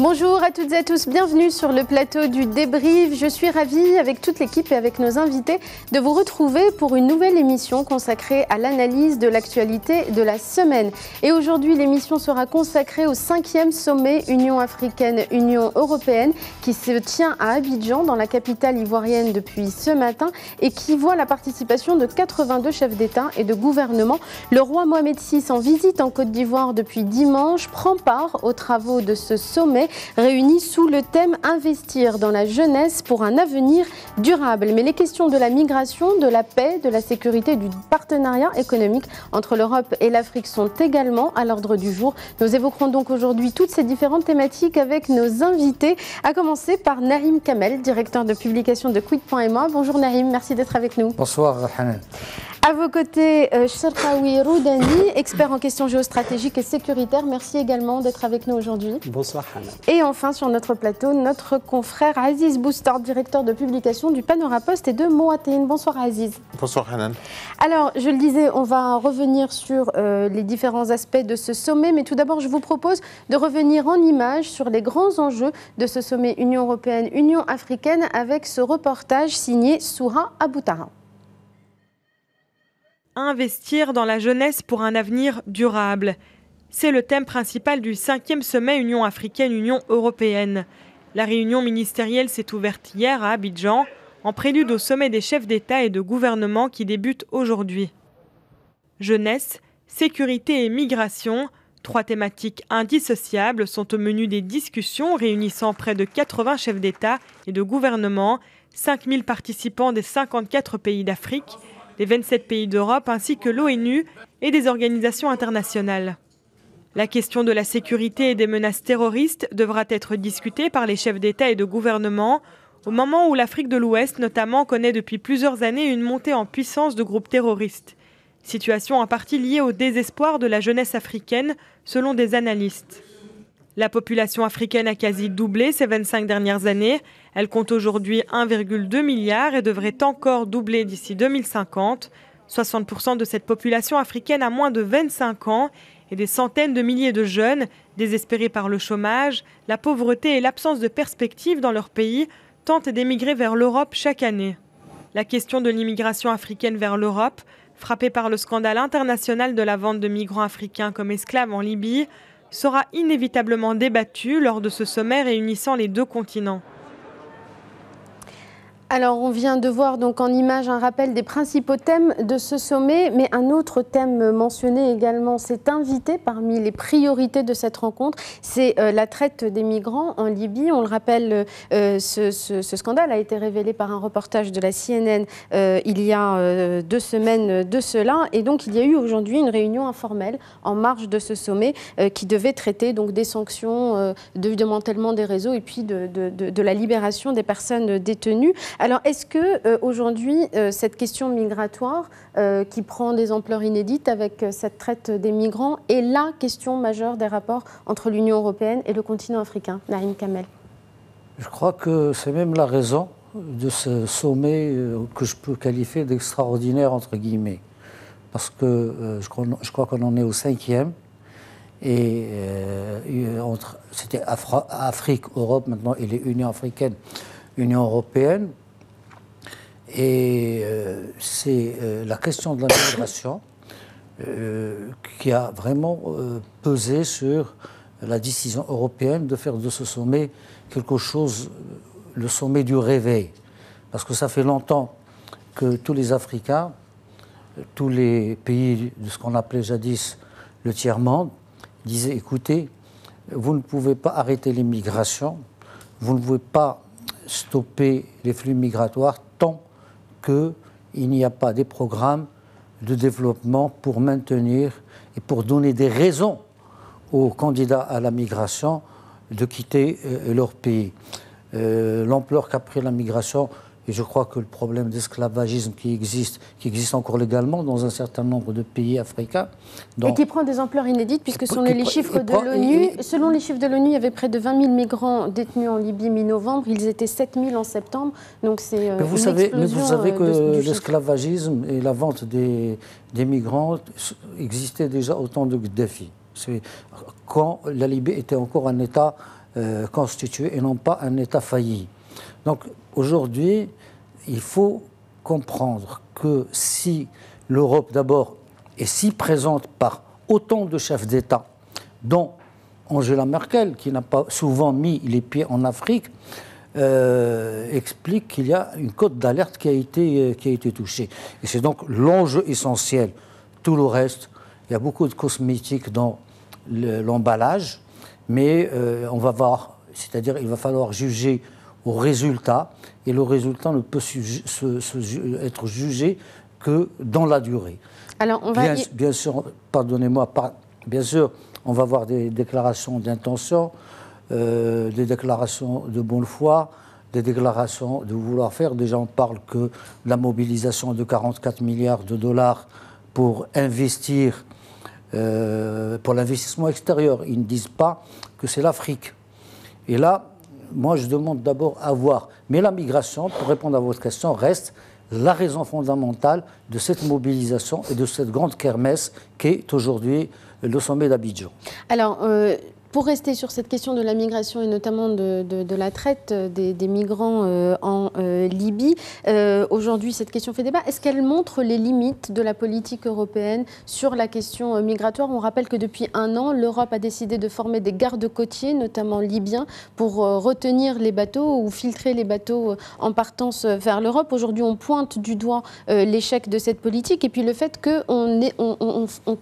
Bonjour à toutes et à tous, bienvenue sur le plateau du débrief. Je suis ravie, avec toute l'équipe et avec nos invités, de vous retrouver pour une nouvelle émission consacrée à l'analyse de l'actualité de la semaine. Et aujourd'hui, l'émission sera consacrée au 5e sommet Union africaine-Union européenne qui se tient à Abidjan, dans la capitale ivoirienne depuis ce matin et qui voit la participation de 82 chefs d'État et de gouvernement. Le roi Mohamed VI, en visite en Côte d'Ivoire depuis dimanche, prend part aux travaux de ce sommet réunis sous le thème « Investir dans la jeunesse pour un avenir durable ». Mais les questions de la migration, de la paix, de la sécurité et du partenariat économique entre l'Europe et l'Afrique sont également à l'ordre du jour. Nous évoquerons donc aujourd'hui toutes ces différentes thématiques avec nos invités, à commencer par Naïm Kamel, directeur de publication de Quid.moi. Bonjour Naïm, merci d'être avec nous. Bonsoir Hanan. À vos côtés, Cherkaoui Roudani, expert en questions géostratégiques et sécuritaires. Merci également d'être avec nous aujourd'hui. Bonsoir Hanan. Et enfin, sur notre plateau, notre confrère Aziz Boustard, directeur de publication du Panorama Post et de Moatin. Bonsoir Aziz. Bonsoir Hanan. Alors, je le disais, on va revenir sur les différents aspects de ce sommet. Mais tout d'abord, je vous propose de revenir en images sur les grands enjeux de ce sommet Union européenne-Union africaine avec ce reportage signé Souha Aboutara. Investir dans la jeunesse pour un avenir durable. C'est le thème principal du 5e sommet Union africaine-Union européenne. La réunion ministérielle s'est ouverte hier à Abidjan, en prélude au sommet des chefs d'État et de gouvernement qui débute aujourd'hui. Jeunesse, sécurité et migration, 3 thématiques indissociables sont au menu des discussions réunissant près de 80 chefs d'État et de gouvernement, 5000 participants des 54 pays d'Afrique, des 27 pays d'Europe ainsi que l'ONU et des organisations internationales. La question de la sécurité et des menaces terroristes devra être discutée par les chefs d'État et de gouvernement au moment où l'Afrique de l'Ouest notamment connaît depuis plusieurs années une montée en puissance de groupes terroristes. Situation en partie liée au désespoir de la jeunesse africaine selon des analystes. La population africaine a quasi doublé ces 25 dernières années. Elle compte aujourd'hui 1,2 milliard et devrait encore doubler d'ici 2050. 60% de cette population africaine a moins de 25 ans et des centaines de milliers de jeunes, désespérés par le chômage, la pauvreté et l'absence de perspectives dans leur pays, tentent d'émigrer vers l'Europe chaque année. La question de l'immigration africaine vers l'Europe, frappée par le scandale international de la vente de migrants africains comme esclaves en Libye, sera inévitablement débattue lors de ce sommet réunissant les 2 continents. Alors, on vient de voir donc en image un rappel des principaux thèmes de ce sommet, mais un autre thème mentionné également s'est invité parmi les priorités de cette rencontre, c'est la traite des migrants en Libye. On le rappelle, ce scandale a été révélé par un reportage de la CNN il y a 2 semaines de cela, et donc il y a eu aujourd'hui une réunion informelle en marge de ce sommet qui devait traiter donc des sanctions, du démantèlement des réseaux et puis de la libération des personnes détenues. Alors, est-ce que aujourd'hui, cette question migratoire qui prend des ampleurs inédites avec cette traite des migrants est la question majeure des rapports entre l'Union européenne et le continent africain? Naïm Kamel. Je crois que c'est même la raison de ce sommet que je peux qualifier d'extraordinaire, entre guillemets. Parce que je crois qu'on en est au 5e. Et c'était Afrique, Europe, maintenant il est Union africaine, Union européenne. Et c'est la question de la migration qui a vraiment pesé sur la décision européenne de faire de ce sommet quelque chose, le sommet du réveil. Parce que ça fait longtemps que tous les Africains, tous les pays de ce qu'on appelait jadis le tiers-monde, disaient, écoutez, vous ne pouvez pas arrêter l'immigration, vous ne pouvez pas stopper les flux migratoires tant qu'il n'y a pas des programmes de développement pour maintenir et pour donner des raisons aux candidats à la migration de quitter leur pays. L'ampleur qu'a pris la migration, et je crois que le problème d'esclavagisme qui existe encore légalement dans un certain nombre de pays africains. Et qui prend des ampleurs inédites, puisque selon les chiffres de l'ONU, il y avait près de 20 000 migrants détenus en Libye mi-novembre. Ils étaient 7 000 en septembre. Donc c'est vous savez que l'esclavagisme et la vente des migrants existaient déjà au temps de Gaddafi. quand la Libye était encore un État constitué et non pas un État failli. Donc aujourd'hui, il faut comprendre que si l'Europe d'abord est si présente par autant de chefs d'État, dont Angela Merkel, qui n'a pas souvent mis les pieds en Afrique, explique qu'il y a une cote d'alerte qui a été touchée. Et c'est donc l'enjeu essentiel. Tout le reste, il y a beaucoup de cosmétiques dans l'emballage, mais on va voir, c'est-à-dire il va falloir juger au résultat, et le résultat ne peut être jugé que dans la durée. Alors, on va bien sûr, pardonnez-moi, bien sûr, on va voir des déclarations d'intention, des déclarations de bonne foi, des déclarations de vouloir faire. Déjà, on parle que de la mobilisation de 44 milliards de dollars pour investir, pour l'investissement extérieur. Ils ne disent pas que c'est l'Afrique. Et là, moi, je demande d'abord à voir. Mais la migration, pour répondre à votre question, reste la raison fondamentale de cette mobilisation et de cette grande kermesse qu'est aujourd'hui le sommet d'Abidjan. Alors, pour rester sur cette question de la migration et notamment de la traite des migrants en Libye, aujourd'hui cette question fait débat. Est-ce qu'elle montre les limites de la politique européenne sur la question migratoire? On rappelle que depuis un an, l'Europe a décidé de former des gardes-côtiers, notamment libyens, pour retenir les bateaux ou filtrer les bateaux en partance vers l'Europe. Aujourd'hui, on pointe du doigt l'échec de cette politique et puis le fait qu'on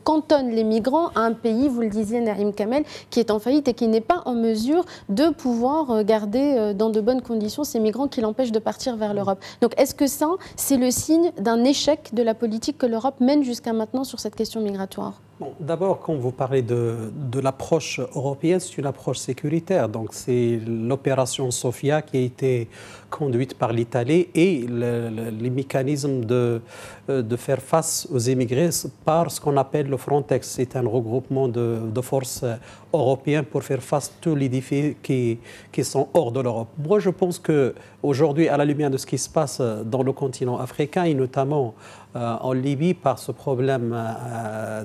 cantonne les migrants à un pays, vous le disiez Narim Kamel, qui est en faillite et qui n'est pas en mesure de pouvoir garder dans de bonnes conditions ces migrants qui l'empêchent de partir vers l'Europe. Donc est-ce que ça, c'est le signe d'un échec de la politique que l'Europe mène jusqu'à maintenant sur cette question migratoire? Bon, d'abord, quand vous parlez de l'approche européenne, c'est une approche sécuritaire. Donc, c'est l'opération Sophia qui a été conduite par l'Italie et les mécanismes de faire face aux immigrés par ce qu'on appelle le Frontex. C'est un regroupement de forces européennes pour faire face à tous les défis qui sont hors de l'Europe. Moi, je pense qu'aujourd'hui, à la lumière de ce qui se passe dans le continent africain et notamment en Libye, par ce problème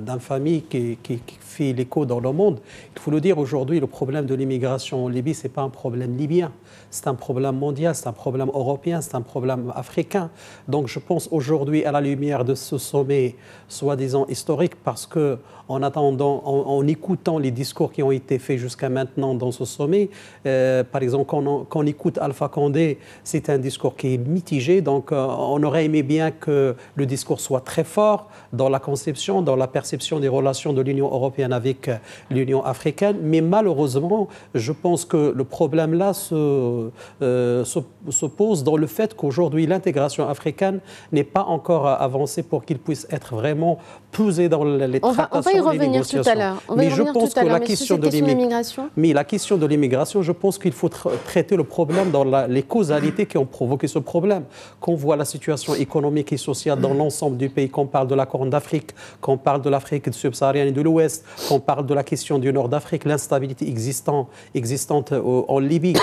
d'infamie qui fait l'écho dans le monde. Il faut le dire aujourd'hui, le problème de l'immigration en Libye, ce n'est pas un problème libyen, c'est un problème mondial, c'est un problème européen, c'est un problème africain. Donc je pense aujourd'hui, à la lumière de ce sommet soi-disant historique, parce que en attendant, en écoutant les discours qui ont été faits jusqu'à maintenant dans ce sommet, par exemple, quand on écoute Alpha Condé, c'est un discours qui est mitigé, donc on aurait aimé bien que le discours soit très fort dans la conception, dans la perception des relations de l'Union européenne avec l'Union africaine, mais malheureusement, je pense que le problème là se pose dans le fait qu'aujourd'hui, l'intégration africaine n'est pas encore avancée pour qu'il puisse être vraiment pesé dans les tractations. On va y revenir tout à l'heure. Mais je pense que la question de l'immigration, la question de l'immigration, je pense qu'il faut traiter le problème dans les causalités qui ont provoqué ce problème. Qu'on voit la situation économique et sociale dans l'ensemble du pays, qu'on parle de la Corne d'Afrique, qu'on parle de l'Afrique subsaharienne et de l'Ouest, qu'on parle de la question du Nord d'Afrique, l'instabilité existante en Libye,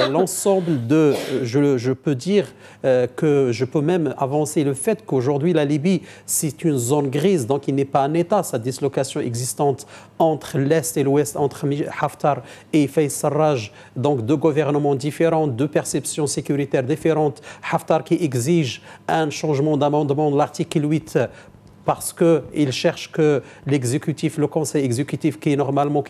l'ensemble de, je peux dire que je peux même avancer le fait qu'aujourd'hui la Libye, c'est une zone grise, donc il n'est pas un État, sa dislocation existante entre l'Est et l'Ouest, entre Haftar et Fayez Sarraj, donc deux gouvernements différents, deux perceptions sécuritaires différentes. Haftar qui exige un changement d'amendement de l'article 8 parce qu'il cherche que l'exécutif, le conseil exécutif qui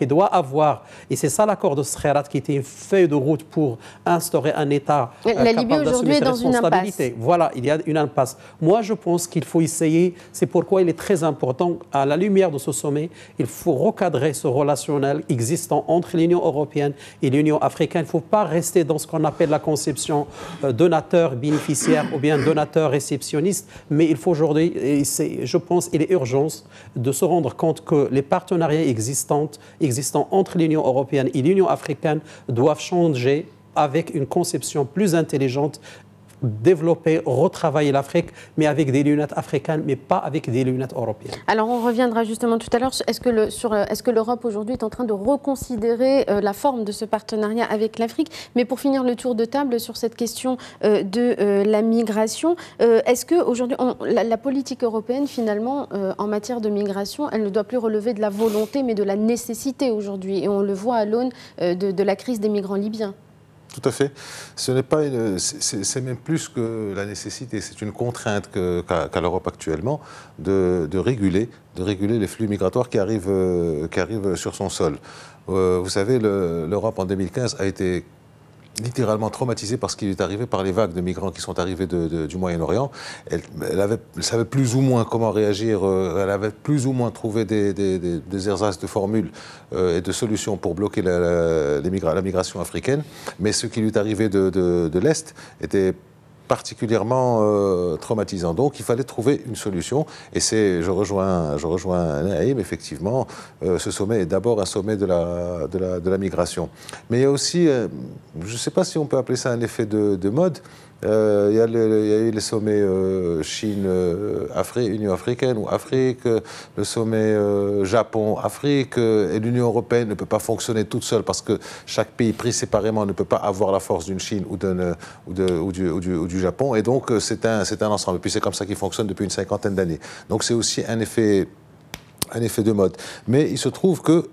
doit avoir, et c'est ça l'accord de Skhirat qui était une feuille de route pour instaurer un État la Libye aujourd'hui est dans une impasse. Voilà, il y a une impasse. Moi, je pense qu'il faut essayer, c'est pourquoi il est très important, à la lumière de ce sommet, il faut recadrer ce relationnel existant entre l'Union européenne et l'Union africaine. Il ne faut pas rester dans ce qu'on appelle la conception donateur-bénéficiaire ou bien donateur-réceptionniste, mais il faut aujourd'hui, je pense qu'il est urgent de se rendre compte que les partenariats existants entre l'Union européenne et l'Union africaine doivent changer avec une conception plus intelligente, développer, retravailler l'Afrique, mais avec des lunettes africaines, mais pas avec des lunettes européennes. Alors on reviendra justement tout à l'heure. Est-ce que l'Europe aujourd'hui est en train de reconsidérer la forme de ce partenariat avec l'Afrique? Mais pour finir le tour de table sur cette question de la migration, est-ce qu'aujourd'hui, la politique européenne, finalement, en matière de migration, elle ne doit plus relever de la volonté, mais de la nécessité aujourd'hui? Et on le voit à l'aune de la crise des migrants libyens. Tout à fait. Ce n'est pas c'est même plus que la nécessité, c'est une contrainte qu'a l'Europe actuellement de réguler les flux migratoires qui arrivent sur son sol. Vous savez, l'Europe en 2015 a été littéralement traumatisée par ce qui est arrivé, par les vagues de migrants qui sont arrivés du Moyen-Orient. Elle savait plus ou moins comment réagir, elle avait plus ou moins trouvé des ersatz de formules et de solutions pour bloquer la migration africaine. Mais ce qui lui est arrivé de l'Est était particulièrement traumatisant. Donc il fallait trouver une solution et je rejoins Naïm, effectivement, ce sommet est d'abord un sommet de la migration. Mais il y a aussi, je ne sais pas si on peut appeler ça un effet de mode. Il y a eu les sommets Chine-Union africaine ou Afrique, le sommet Japon-Afrique, et l'Union européenne ne peut pas fonctionner toute seule parce que chaque pays pris séparément ne peut pas avoir la force d'une Chine ou du Japon, et donc c'est un ensemble. Et puis c'est comme ça qu'il fonctionne depuis une cinquantaine d'années. Donc c'est aussi un effet de mode. Mais il se trouve que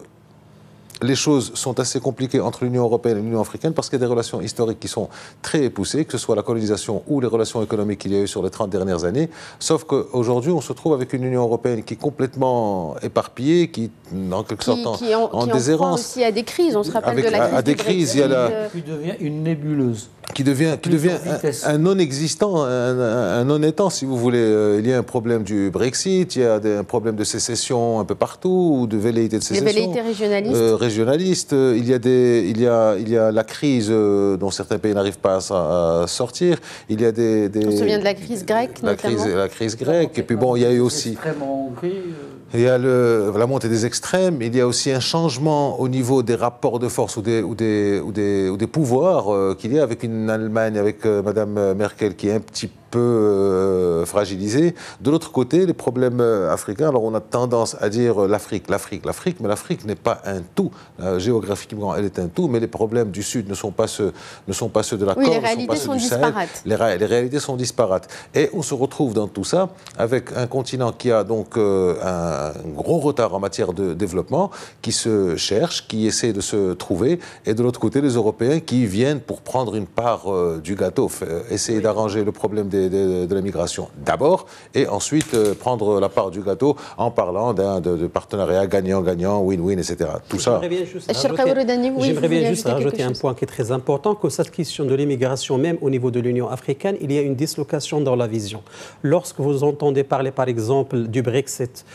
les choses sont assez compliquées entre l'Union européenne et l'Union africaine parce qu'il y a des relations historiques qui sont très poussées, que ce soit la colonisation ou les relations économiques qu'il y a eu sur les 30 dernières années. Sauf qu'aujourd'hui, on se trouve avec une Union européenne qui est complètement éparpillée, qui, en quelque sorte, en déshérence. Qui aussi à des crises, on se rappelle de la crise. À des crises, il y a qui devient une nébuleuse. Qui devient un non-existant, un non-étant, si vous voulez. Il y a un problème du Brexit, il y a un problème de sécession un peu partout, ou de velléité de sécession. Les velléités régionalistes. Il y a la crise dont certains pays n'arrivent pas à sortir. Il y a on se souvient de la crise grecque, notamment. La crise grecque. Et puis bon, il y a eu aussi... Il y a la montée des extrêmes, il y a aussi un changement au niveau des rapports de force ou des pouvoirs qu'il y a avec une Allemagne, avec Mme Merkel qui est un petit peu fragilisée. De l'autre côté, les problèmes africains, alors on a tendance à dire l'Afrique, mais l'Afrique n'est pas un tout. Géographiquement, elle est un tout, mais les problèmes du Sud ne sont pas ceux de la Corse, les réalités sont disparates. Les réalités sont disparates. Et on se retrouve dans tout ça avec un continent qui a donc un gros retard en matière de développement, qui se cherche, qui essaie de se trouver, et de l'autre côté, les Européens qui viennent pour prendre une part du gâteau, essayer d'arranger le problème de la migration d'abord, et ensuite prendre la part du gâteau en parlant de partenariat gagnant-gagnant, win-win, etc. Tout ça. J'aimerais bien juste rajouter un point qui est très important, que cette question de l'immigration, même au niveau de l'Union africaine, il y a une dislocation dans la vision. Lorsque vous entendez parler, par exemple, du Brexit,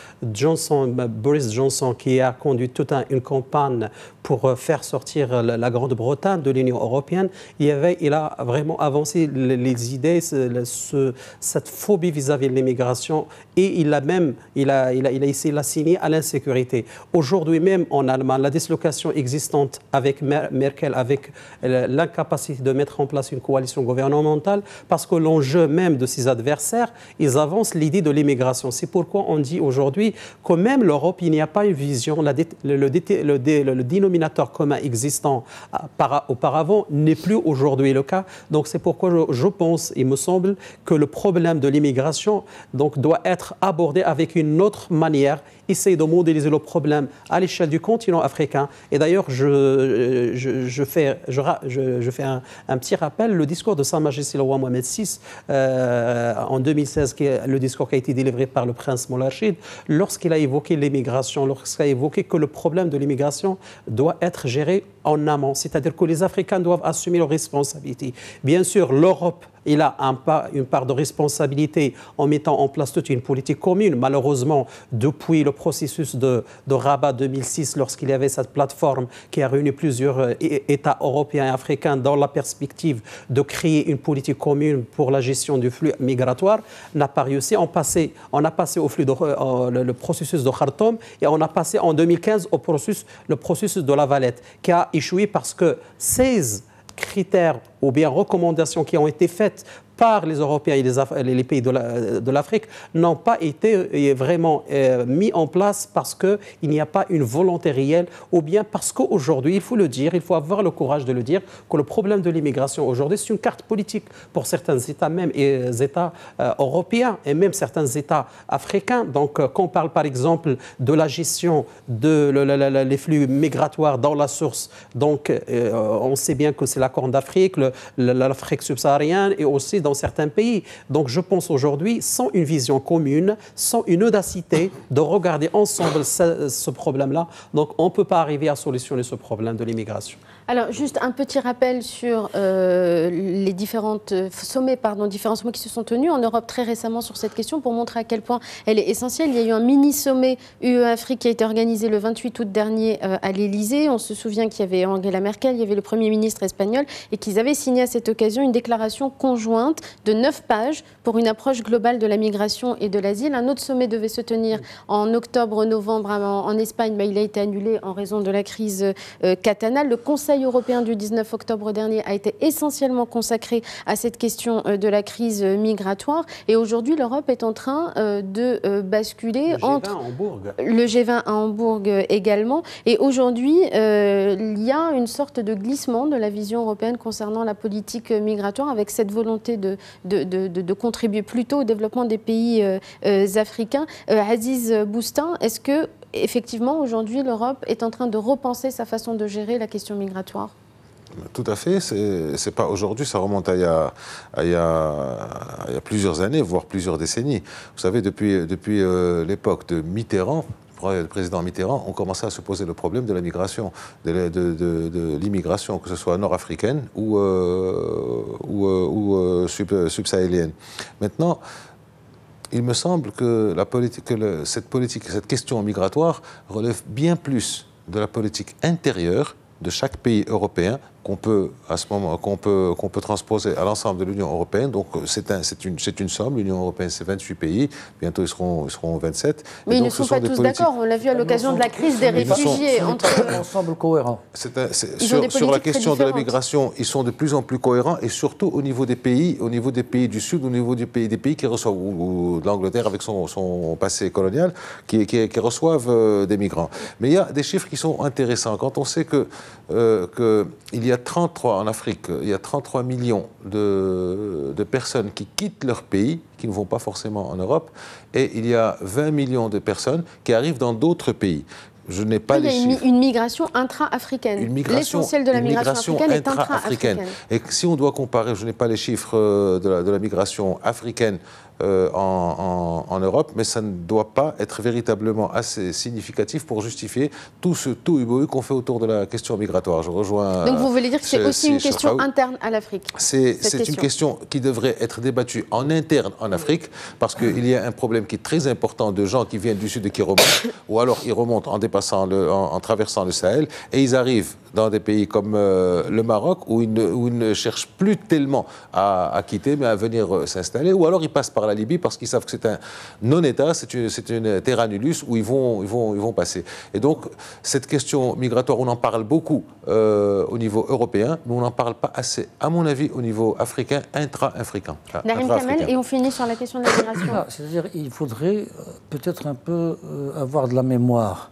Boris Johnson, qui a conduit toute une campagne pour faire sortir la Grande-Bretagne de l'Union européenne, il a vraiment avancé les idées, cette phobie vis-à-vis de l'immigration, et il a essayé d'assigner à l'insécurité. Aujourd'hui même en Allemagne, la dislocation existante avec Merkel, avec l'incapacité de mettre en place une coalition gouvernementale, parce que l'enjeu même de ses adversaires, ils avancent l'idée de l'immigration. C'est pourquoi on dit aujourd'hui que même l'Europe, il n'y a pas une vision, le dénominateur commun existant auparavant n'est plus aujourd'hui le cas. Donc c'est pourquoi je pense, il me semble, que le problème de l'immigration doit être abordé avec une autre manière, essayer de modéliser le problème à l'échelle du continent africain. Et d'ailleurs, je fais un petit rappel, le discours de Sa Majesté le roi Mohamed VI en 2016, qui est le discours qui a été délivré par le prince Moulay Rachid, lorsqu'il a évoqué l'immigration, lorsqu'il a évoqué que le problème de l'immigration doit être géré en amont, c'est-à-dire que les Africains doivent assumer leurs responsabilités. Bien sûr, l'Europe, il a une part de responsabilité en mettant en place toute une politique commune. Malheureusement, depuis le processus de Rabat 2006, lorsqu'il y avait cette plateforme qui a réuni plusieurs États européens et africains dans la perspective de créer une politique commune pour la gestion du flux migratoire, n'a pas réussi. On a passé au flux le processus de Khartoum, et on a passé en 2015 le processus de La Valette, qui a échoué parce que 16 critères ou bien recommandations qui ont été faites par les Européens et les pays de l'Afrique n'ont pas été vraiment mis en place parce qu'il n'y a pas une volonté réelle ou bien parce qu'aujourd'hui, il faut le dire, il faut avoir le courage de le dire, que le problème de l'immigration aujourd'hui, c'est une carte politique pour certains États, même États européens et même certains États africains. Donc, quand on parle par exemple de la gestion des flux migratoires dans la source, donc on sait bien que c'est la Corne d'Afrique, l'Afrique subsaharienne et aussi dans certains pays. Donc je pense aujourd'hui, sans une vision commune, sans une audacité de regarder ensemble ce problème-là, donc on ne peut pas arriver à solutionner ce problème de l'immigration. Alors, juste un petit rappel sur les différents sommets qui se sont tenus en Europe très récemment sur cette question pour montrer à quel point elle est essentielle. Il y a eu un mini-sommet UE-Afrique qui a été organisé le 28 août dernier à l'Élysée. On se souvient qu'il y avait Angela Merkel, il y avait le Premier ministre espagnol et qu'ils avaient signé à cette occasion une déclaration conjointe de 9 pages pour une approche globale de la migration et de l'asile. Un autre sommet devait se tenir en octobre-novembre en Espagne, mais il a été annulé en raison de la crise catanale. Le Conseil européen du 19 octobre dernier a été essentiellement consacré à cette question de la crise migratoire. Et aujourd'hui, l'Europe est en train de basculer entre le G20 à Hambourg également. Et aujourd'hui, il y a une sorte de glissement de la vision européenne concernant la politique migratoire avec cette volonté de contribuer plutôt au développement des pays africains. Aziz Boustin, est-ce que effectivement, aujourd'hui, l'Europe est en train de repenser sa façon de gérer la question migratoire? Tout à fait. C'est pas aujourd'hui, ça remonte à il y a plusieurs années, voire plusieurs décennies. Vous savez, depuis l'époque de Mitterrand, le président Mitterrand, on commençait à se poser le problème de la migration, de l'immigration, que ce soit nord-africaine ou subsahélienne. Maintenant, il me semble que cette question migratoire relève bien plus de la politique intérieure de chaque pays européen qu'on peut transposer à l'ensemble de l'Union européenne. Donc c'est une somme. L'Union européenne, c'est 28 pays. Bientôt, ils seront 27. Mais ils ne sont pas tous d'accord. On l'a vu à l'occasion de la crise des réfugiés. Un ensemble cohérent. Sur la question de la migration, ils sont de plus en plus cohérents et surtout au niveau des pays du Sud, au niveau des pays qui reçoivent, ou de l'Angleterre avec son passé colonial, qui reçoivent des migrants. Mais il y a des chiffres qui sont intéressants. Quand on sait qu'il y a 33 en Afrique, il y a 33 millions de personnes qui quittent leur pays, qui ne vont pas forcément en Europe, et il y a 20 millions de personnes qui arrivent dans d'autres pays. Je n'ai pas les chiffres. Il y a une migration intra-africaine. L'essentiel de la migration africaine est intra-africaine. Et si on doit comparer, je n'ai pas les chiffres de la migration africaine en Europe, mais ça ne doit pas être véritablement assez significatif pour justifier tout ce tohu-bohu qu'on fait autour de la question migratoire. Je rejoins. Donc vous voulez dire que c'est aussi une question interne à l'Afrique? C'est une question qui devrait être débattue en interne en Afrique, parce qu'il y a un problème qui est très important de gens qui viennent du Sud et qui remontent, ou alors ils remontent en traversant le Sahel, et ils arrivent dans des pays comme le Maroc, où ils ne cherchent plus tellement à quitter, mais à venir s'installer, ou alors ils passent par la Libye parce qu'ils savent que c'est un non-État, c'est une terra nullius où ils vont passer. Et donc, cette question migratoire, on en parle beaucoup au niveau européen, mais on n'en parle pas assez, à mon avis, au niveau africain, intra-africain. Narim Kamel, et on finit sur la question de la migration. C'est-à-dire qu'il faudrait peut-être un peu avoir de la mémoire.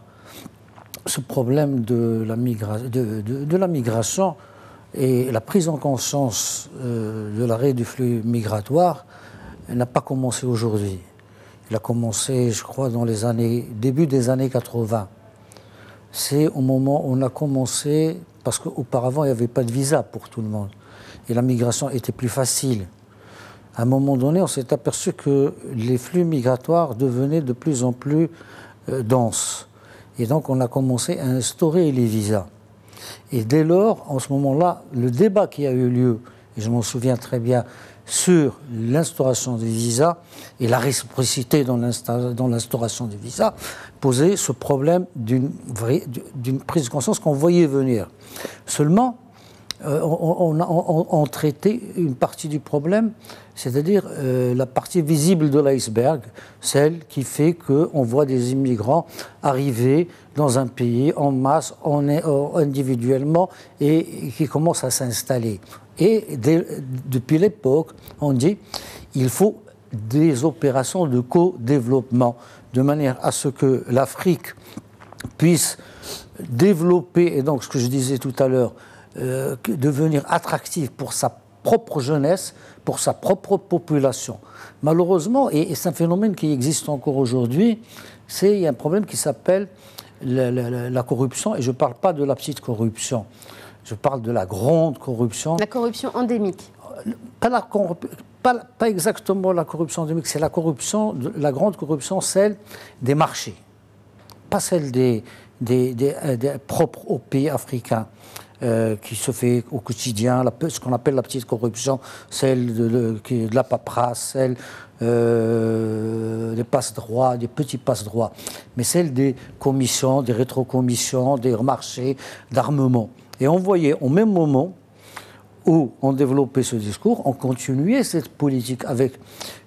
Ce problème de la migration et la prise en conscience de l'arrêt du flux migratoire n'a pas commencé aujourd'hui. Il a commencé, je crois, dans début des années 80. C'est au moment où on a commencé, parce qu'auparavant, il n'y avait pas de visa pour tout le monde. Et la migration était plus facile. À un moment donné, on s'est aperçu que les flux migratoires devenaient de plus en plus denses. Et donc, on a commencé à instaurer les visas. Et dès lors, en ce moment-là, le débat qui a eu lieu, et je m'en souviens très bien, sur l'instauration des visas et la réciprocité dans l'instauration des visas, posait ce problème d'une prise de conscience qu'on voyait venir. Seulement, on traitait une partie du problème, c'est-à-dire la partie visible de l'iceberg, celle qui fait qu'on voit des immigrants arriver dans un pays en masse, individuellement, et qui commencent à s'installer. Et depuis l'époque, on dit qu'il faut des opérations de co-développement, de manière à ce que l'Afrique puisse développer, et donc ce que je disais tout à l'heure, devenir attractive pour sa propre jeunesse, pour sa propre population. Malheureusement, et c'est un phénomène qui existe encore aujourd'hui, il y a un problème qui s'appelle la corruption, et je ne parle pas de la petite corruption, je parle de la grande corruption. La corruption endémique. Pas exactement la corruption endémique, c'est la grande corruption, celle des marchés, pas celle des propres aux pays africains. Qui se fait au quotidien, ce qu'on appelle la petite corruption, celle de la paperasse, celle des passe-droits, des petits passe-droits, mais celle des commissions, des rétrocommissions, des marchés d'armement. Et on voyait au même moment où on développait ce discours, on continuait cette politique avec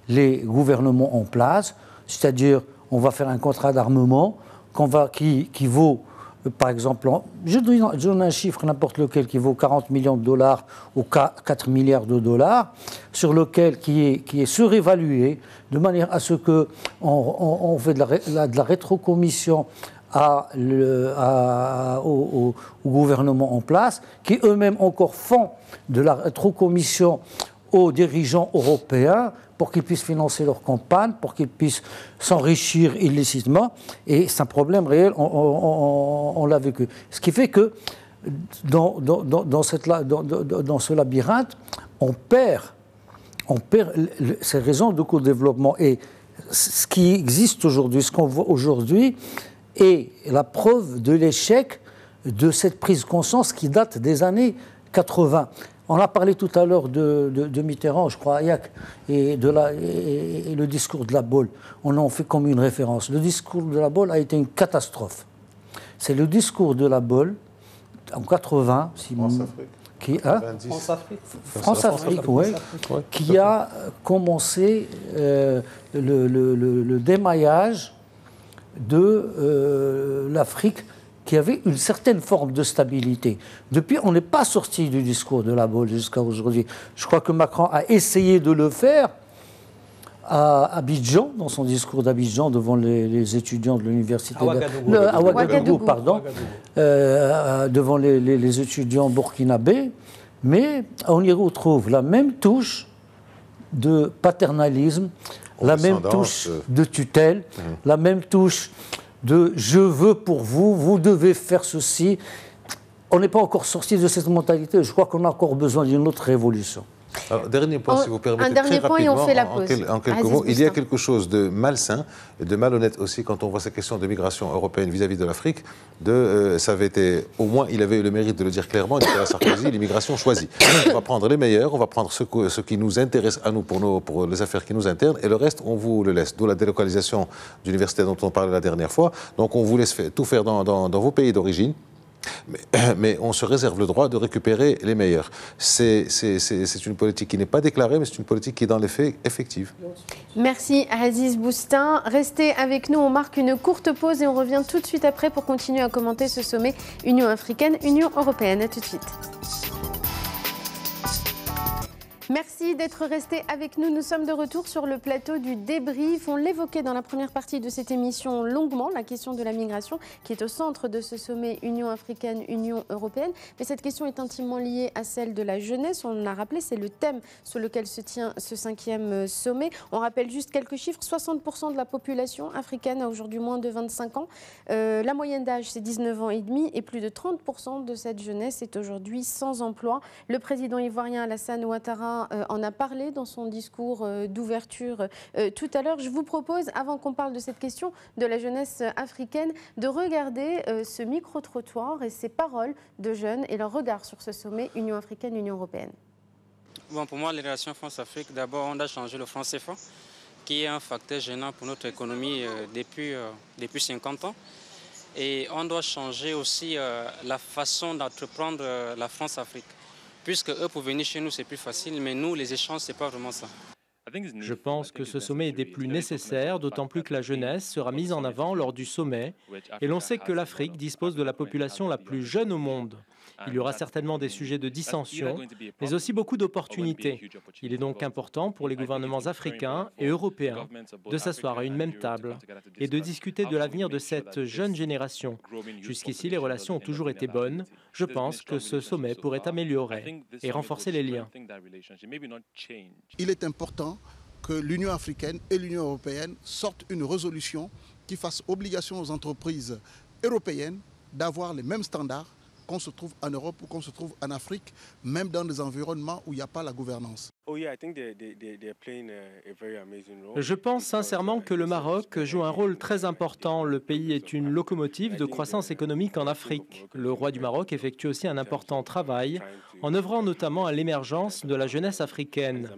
les gouvernements en place, c'est-à-dire on va faire un contrat d'armement qui vaut, par exemple, je donne un chiffre, n'importe lequel, qui vaut 40 millions de dollars ou 4 milliards de dollars, sur lequel qui est surévalué, de manière à ce qu'on fait de la rétrocommission au gouvernement en place, qui eux-mêmes encore font de la rétrocommission aux dirigeants européens pour qu'ils puissent financer leur campagne, pour qu'ils puissent s'enrichir illicitement. Et c'est un problème réel, on l'a vécu. Ce qui fait que dans ce labyrinthe, on perd ces raisons de co-développement. Et ce qui existe aujourd'hui, ce qu'on voit aujourd'hui, est la preuve de l'échec de cette prise de conscience qui date des années 80. On a parlé tout à l'heure de Mitterrand, je crois, et le discours de la Baule. On en fait comme une référence. Le discours de la Baule a été une catastrophe. C'est le discours de la Baule, en 80, France-Afrique, oui, qui a commencé le démaillage de l'Afrique, qui avait une certaine forme de stabilité. Depuis, on n'est pas sorti du discours de la Baule jusqu'à aujourd'hui. Je crois que Macron a essayé de le faire à Abidjan, dans son discours d'Abidjan devant les étudiants de l'université à Ouagadougou, pardon, devant les étudiants burkinabés, mais on y retrouve la même touche de paternalisme, la même touche de tutelle, la même touche de « je veux pour vous, vous devez faire ceci ». On n'est pas encore sorti de cette mentalité. Je crois qu'on a encore besoin d'une autre révolution. Alors, dernier point, si vous permettez, un dernier très point rapidement, et on fait la pause. en quelques mots. Il y a quelque chose de malsain et de malhonnête aussi quand on voit ces questions de migration européenne vis-à-vis de l'Afrique. Ça avait été, au moins, il avait eu le mérite de le dire clairement, Nicolas Sarkozy, l'immigration choisie. On va prendre les meilleurs, on va prendre ce qui nous intéresse à nous pour les affaires qui nous internent, et le reste, on vous le laisse. D'où la délocalisation d'universités dont on parlait la dernière fois. Donc, on vous laisse tout faire dans vos pays d'origine. Mais on se réserve le droit de récupérer les meilleurs. C'est une politique qui n'est pas déclarée, mais c'est une politique qui est dans les faits effective. Merci Aziz Boustin. Restez avec nous, on marque une courte pause et on revient tout de suite après pour continuer à commenter ce sommet Union africaine-Union européenne. À tout de suite. Merci d'être resté avec nous. Nous sommes de retour sur le plateau du débrief. On l'évoquait dans la première partie de cette émission longuement, la question de la migration qui est au centre de ce sommet Union africaine-Union européenne. Mais cette question est intimement liée à celle de la jeunesse. On l'a rappelé, c'est le thème sur lequel se tient ce 5e sommet. On rappelle juste quelques chiffres. 60% de la population africaine a aujourd'hui moins de 25 ans. La moyenne d'âge, c'est 19 ans et demi. Et plus de 30% de cette jeunesse est aujourd'hui sans emploi. Le président ivoirien Alassane Ouattara en a parlé dans son discours d'ouverture tout à l'heure. Je vous propose, avant qu'on parle de cette question de la jeunesse africaine, de regarder ce micro-trottoir et ces paroles de jeunes et leur regard sur ce sommet Union africaine-Union européenne. Bon, pour moi, les relations France-Afrique, d'abord, on a changé le franc CFA, qui est un facteur gênant pour notre économie depuis 50 ans. Et on doit changer aussi la façon d'entreprendre la France-Afrique. puisque eux, pour venir chez nous, c'est plus facile, mais nous, les échanges, c'est pas vraiment ça. Je pense que ce sommet est des plus nécessaires, d'autant plus que la jeunesse sera mise en avant lors du sommet. Et l'on sait que l'Afrique dispose de la population la plus jeune au monde. Il y aura certainement des sujets de dissension, mais aussi beaucoup d'opportunités. Il est donc important pour les gouvernements africains et européens de s'asseoir à une même table et de discuter de l'avenir de cette jeune génération. Jusqu'ici, les relations ont toujours été bonnes. Je pense que ce sommet pourrait améliorer et renforcer les liens. Il est important que l'Union africaine et l'Union européenne sortent une résolution qui fasse obligation aux entreprises européennes d'avoir les mêmes standards qu'on se trouve en Europe ou qu'on se trouve en Afrique, même dans des environnements où il n'y a pas la gouvernance. Je pense sincèrement que le Maroc joue un rôle très important. Le pays est une locomotive de croissance économique en Afrique. Le roi du Maroc effectue aussi un important travail en œuvrant notamment à l'émergence de la jeunesse africaine.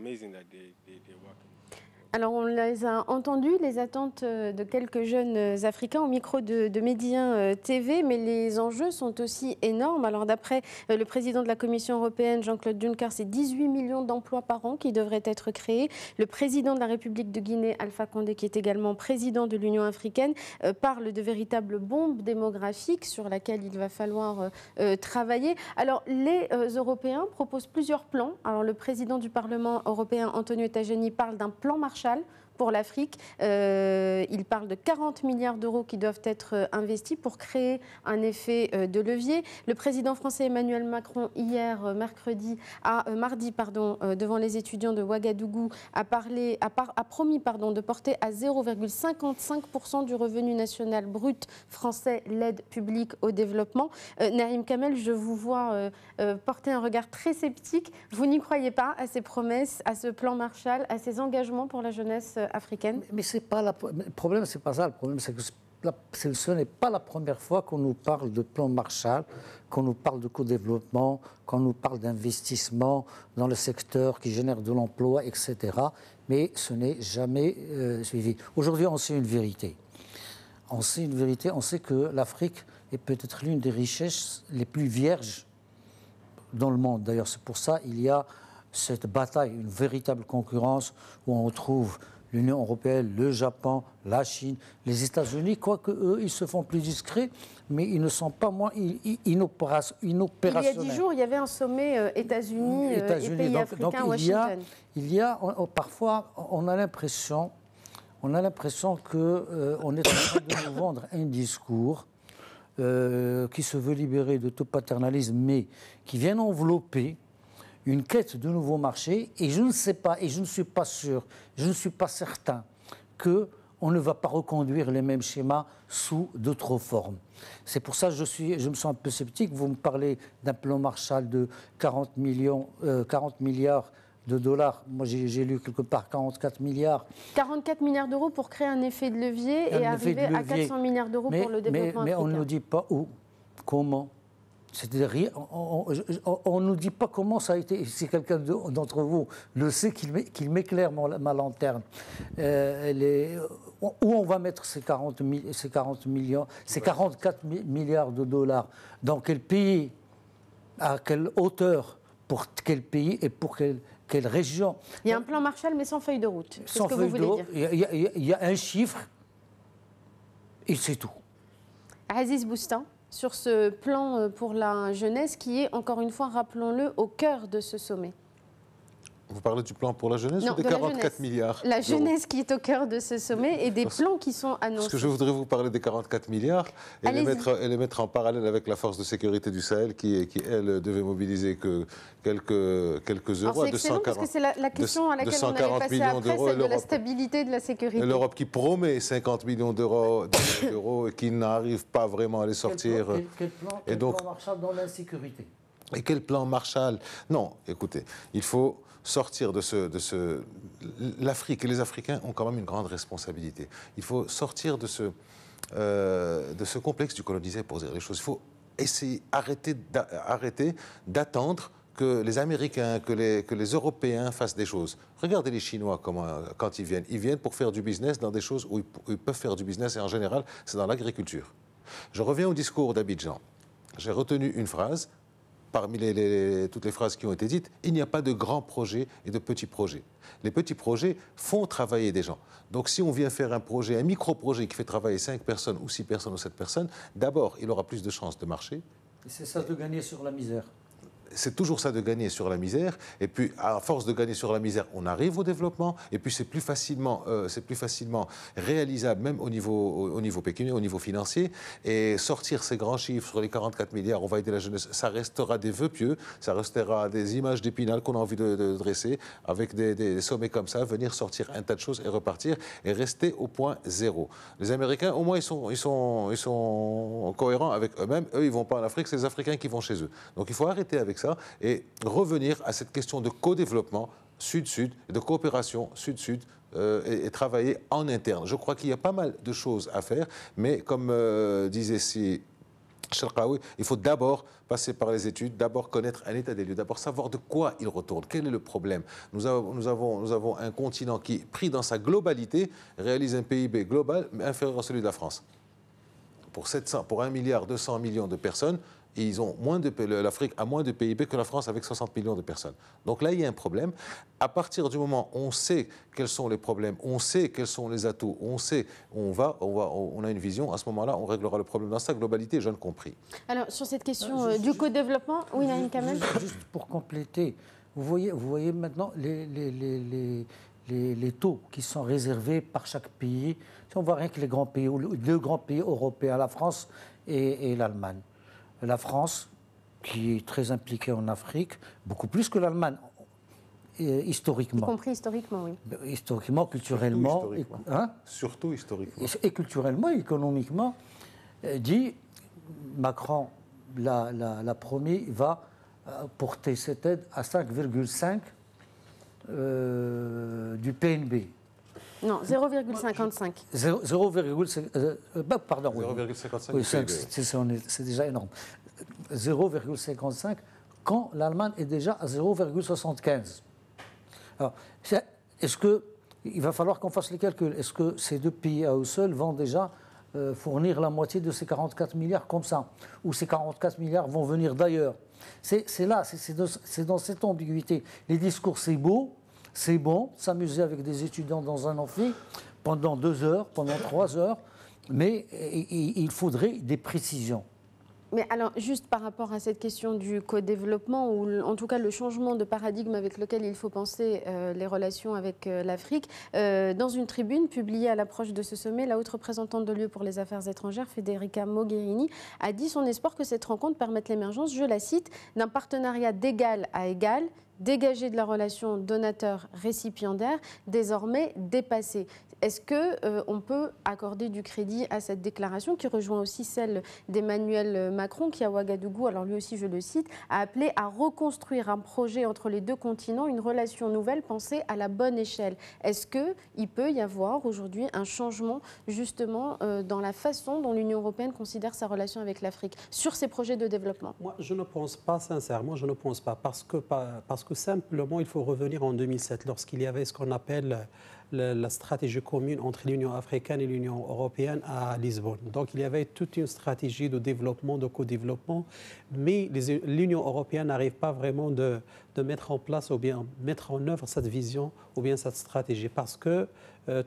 Alors, on les a entendus, les attentes de quelques jeunes Africains au micro de Médien TV, mais les enjeux sont aussi énormes. Alors, d'après le président de la Commission européenne, Jean-Claude Juncker, c'est 18 millions d'emplois par an qui devraient être créés. Le président de la République de Guinée, Alpha Condé, qui est également président de l'Union africaine, parle de véritables bombes démographiques sur laquelle il va falloir travailler. Alors, les Européens proposent plusieurs plans. Alors, le président du Parlement européen, Antonio Tajani, parle d'un plan Marshall pour l'Afrique. Il parle de 40 milliards d'euros qui doivent être investis pour créer un effet de levier. Le président français Emmanuel Macron, hier, mardi, devant les étudiants de Ouagadougou, a promis de porter à 0,55% du revenu national brut français l'aide publique au développement. Naïm Kamel, je vous vois porter un regard très sceptique. Vous n'y croyez pas à ces promesses, à ce plan Marshall, à ces engagements pour la jeunesse africaine? Mais c'est pas le problème, c'est pas ça. Le problème, c'est que ce n'est pas la première fois qu'on nous parle de plan Marshall, qu'on nous parle de co-développement, qu'on nous parle d'investissement dans le secteur qui génère de l'emploi, etc. Mais ce n'est jamais suivi. Aujourd'hui, on sait une vérité. On sait que l'Afrique est peut-être l'une des richesses les plus vierges dans le monde. D'ailleurs, c'est pour ça qu'il y a cette bataille, une véritable concurrence où on retrouve l'Union européenne, le Japon, la Chine, les États-Unis, quoique eux, ils se font plus discrets, mais ils ne sont pas moins inopérationnels. Il y a 10 jours, il y avait un sommet États-Unis et pays africains à Washington. Parfois, on a l'impression qu'on est en train de nous vendre un discours qui se veut libérer de tout paternalisme, mais qui vient envelopper une quête de nouveaux marchés, et je ne sais pas, et je ne suis pas sûr, je ne suis pas certain qu'on ne va pas reconduire les mêmes schémas sous d'autres formes. C'est pour ça que je me sens un peu sceptique. Vous me parlez d'un plan Marshall de 40 milliards de dollars. Moi, j'ai lu quelque part 44 milliards. 44 milliards d'euros pour créer un effet de levier et arriver à 400 milliards d'euros pour le développement africain. Mais on ne nous dit pas où, comment. C'est-à-dire, on ne nous dit pas comment ça a été. Si quelqu'un d'entre vous le sait, qu'il m'éclaire ma lanterne. Où on va mettre ces 44 milliards de dollars? Dans quel pays? À quelle hauteur? Pour quel pays et pour quelle région? Il y a un plan Marshall, mais sans feuille de route. C'est ce que vous voulez dire. Il y a un chiffre et c'est tout. Aziz Boustan, sur ce plan pour la jeunesse qui est, encore une fois, rappelons-le, au cœur de ce sommet. Vous parlez du plan pour la jeunesse ou des 44 milliards? La jeunesse qui est au cœur de ce sommet et des plans qui sont annoncés. Parce que je voudrais vous parler des 44 milliards et les mettre en parallèle avec la force de sécurité du Sahel qui elle, devait mobiliser que quelques euros. C'est excellent parce que c'est la question à laquelle on allait passer après, celle de la stabilité de la sécurité. L'Europe qui promet 50 millions d'euros et qui n'arrive pas vraiment à les sortir. Quel plan Marshall dans l'insécurité? Et quel plan Marshall? Non, écoutez, il faut sortir de ce... L'Afrique et les Africains ont quand même une grande responsabilité. Il faut sortir de ce complexe du colonisé, pour dire les choses. Il faut essayer, arrêter d'attendre que les Américains, que les Européens fassent des choses. Regardez les Chinois, quand ils viennent. Ils viennent pour faire du business dans des choses où ils peuvent faire du business, et en général, c'est dans l'agriculture. Je reviens au discours d'Abidjan. J'ai retenu une phrase. parmi toutes les phrases qui ont été dites, il n'y a pas de grands projets et de petits projets. Les petits projets font travailler des gens. Donc si on vient faire un projet, un micro-projet qui fait travailler 5 personnes ou 6 personnes ou 7 personnes, d'abord, il aura plus de chances de marcher. Et c'est ça de gagner sur la misère. C'est toujours ça de gagner sur la misère. Et puis, à force de gagner sur la misère, on arrive au développement. Et puis, c'est plus facilement réalisable, même au niveau pécuniaire, au niveau financier. Et sortir ces grands chiffres sur les 44 milliards, on va aider la jeunesse, ça restera des vœux pieux, ça restera des images d'Épinal qu'on a envie de dresser, avec des sommets comme ça, venir sortir un tas de choses et repartir, et rester au point zéro. Les Américains, au moins, ils sont cohérents avec eux-mêmes. Eux, ils ne vont pas en Afrique, c'est les Africains qui vont chez eux. Donc, il faut arrêter avec ça et revenir à cette question de co-développement sud-sud, de coopération sud-sud et travailler en interne. Je crois qu'il y a pas mal de choses à faire, mais comme disait si Chelkaoui, il faut d'abord passer par les études, d'abord connaître un état des lieux, d'abord savoir de quoi il retourne, quel est le problème. Nous avons un continent qui, pris dans sa globalité, réalise un PIB global mais inférieur à celui de la France. Pour 1,2 milliard de personnes, l'Afrique a moins de PIB que la France avec 60 millions de personnes. Donc là, il y a un problème. À partir du moment où on sait quels sont les problèmes, on sait quels sont les atouts, on sait où on a une vision, à ce moment-là, on réglera le problème dans sa globalité, jeune compris. Alors, sur cette question du co-développement, oui, Naïm Kamel. Juste pour compléter, vous voyez maintenant les taux qui sont réservés par chaque pays. Si on voit rien que les grands pays, les 2 grands pays européens, la France et l'Allemagne. La France, qui est très impliquée en Afrique, beaucoup plus que l'Allemagne, historiquement. Y compris historiquement, oui. Historiquement, culturellement. Surtout historiquement. Et culturellement, économiquement, dit Macron l'a promis, va porter cette aide à 5,5 du PNB. Non, 0,55. 0,55. Pardon. 0,55. Oui, c'est déjà énorme. 0,55 quand l'Allemagne est déjà à 0,75. Alors, est-ce que il va falloir qu'on fasse les calculs? Est-ce que ces 2 pays à eux seuls vont déjà fournir la moitié de ces 44 milliards comme ça? Ou ces 44 milliards vont venir d'ailleurs? C'est dans cette ambiguïté. Les discours, c'est beau. C'est bon, s'amuser avec des étudiants dans un amphi pendant 2 heures, pendant 3 heures, mais il faudrait des précisions. Mais alors, juste par rapport à cette question du co-développement, ou en tout cas le changement de paradigme avec lequel il faut penser les relations avec l'Afrique, dans une tribune publiée à l'approche de ce sommet, la haute représentante de l'UE pour les affaires étrangères, Federica Mogherini, a dit son espoir que cette rencontre permette l'émergence, je la cite, d'un partenariat d'égal à égal, dégagé de la relation donateur-récipiendaire, désormais dépassée. Est-ce qu'on peut accorder du crédit à cette déclaration qui rejoint aussi celle d'Emmanuel Macron qui, à Ouagadougou, alors lui aussi je le cite, a appelé à reconstruire un projet entre les 2 continents, une relation nouvelle pensée à la bonne échelle? Est-ce qu'il peut y avoir aujourd'hui un changement justement dans la façon dont l'Union européenne considère sa relation avec l'Afrique sur ces projets de développement? Moi, je ne pense pas, sincèrement, je ne pense pas. Parce que simplement, il faut revenir en 2007, lorsqu'il y avait ce qu'on appelle la stratégie commune entre l'Union africaine et l'Union européenne à Lisbonne. Donc il y avait toute une stratégie de développement, de co-développement, mais l'Union européenne n'arrive pas vraiment de mettre en place ou bien mettre en œuvre cette vision ou bien cette stratégie parce que